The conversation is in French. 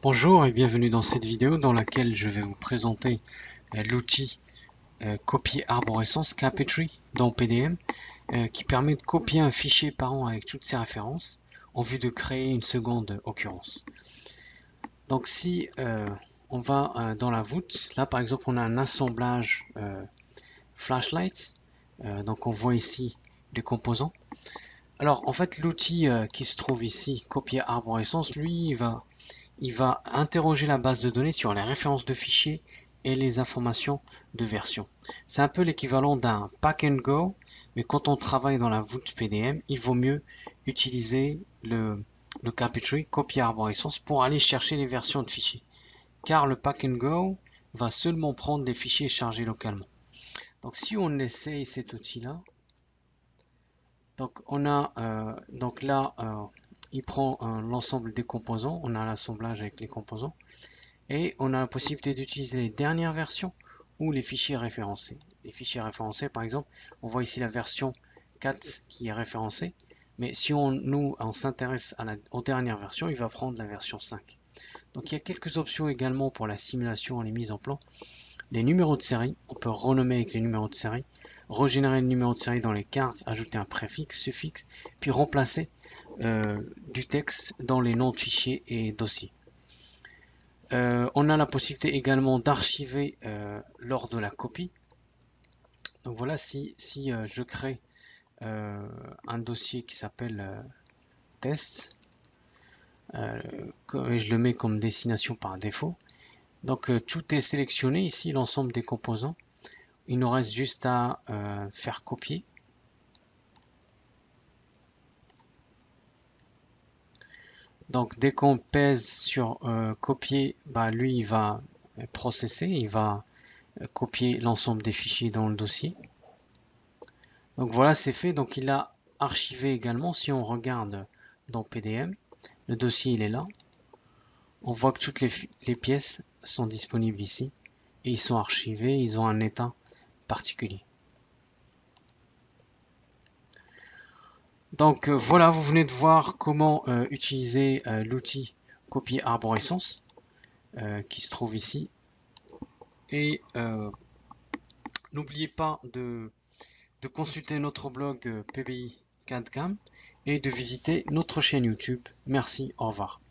Bonjour et bienvenue dans cette vidéo dans laquelle je vais vous présenter l'outil copier arborescence Captree dans PDM qui permet de copier un fichier par an avec toutes ses références en vue de créer une seconde occurrence. Donc si on va dans la voûte, là par exemple on a un assemblage flashlight, donc on voit ici les composants. Alors en fait l'outil qui se trouve ici, copier arborescence, lui il va interroger la base de données sur les références de fichiers et les informations de version. C'est un peu l'équivalent d'un pack and go, mais quand on travaille dans la voûte PDM, il vaut mieux utiliser le Captree, copier arborescence, pour aller chercher les versions de fichiers. Car le pack and go va seulement prendre des fichiers chargés localement. Donc si on essaye cet outil-là, donc là, il prend l'ensemble des composants, on a l'assemblage avec les composants. Et on a la possibilité d'utiliser les dernières versions ou les fichiers référencés. Les fichiers référencés, par exemple, on voit ici la version 4 qui est référencée. Mais si on s'intéresse aux dernières versions, il va prendre la version 5. Donc il y a quelques options également pour la simulation et les mises en plan. Les numéros de série, on peut renommer avec les numéros de série, régénérer le numéro de série dans les cartes, ajouter un préfixe, suffixe, puis remplacer du texte dans les noms de fichiers et dossiers. On a la possibilité également d'archiver lors de la copie. Donc voilà, si je crée un dossier qui s'appelle test, et je le mets comme destination par défaut. Donc tout est sélectionné ici, l'ensemble des composants. Il nous reste juste à faire copier. Donc dès qu'on pèse sur copier, bah, lui il va processer, il va copier l'ensemble des fichiers dans le dossier. Donc voilà, c'est fait. Donc il a archivé également. Si on regarde dans PDM, le dossier il est là. On voit que toutes les pièces sont disponibles ici et ils sont archivés, ils ont un état particulier. Donc voilà, vous venez de voir comment utiliser l'outil copier arborescence qui se trouve ici. Et n'oubliez pas de consulter notre blog PBI CAD-CAM et de visiter notre chaîne YouTube. Merci, au revoir.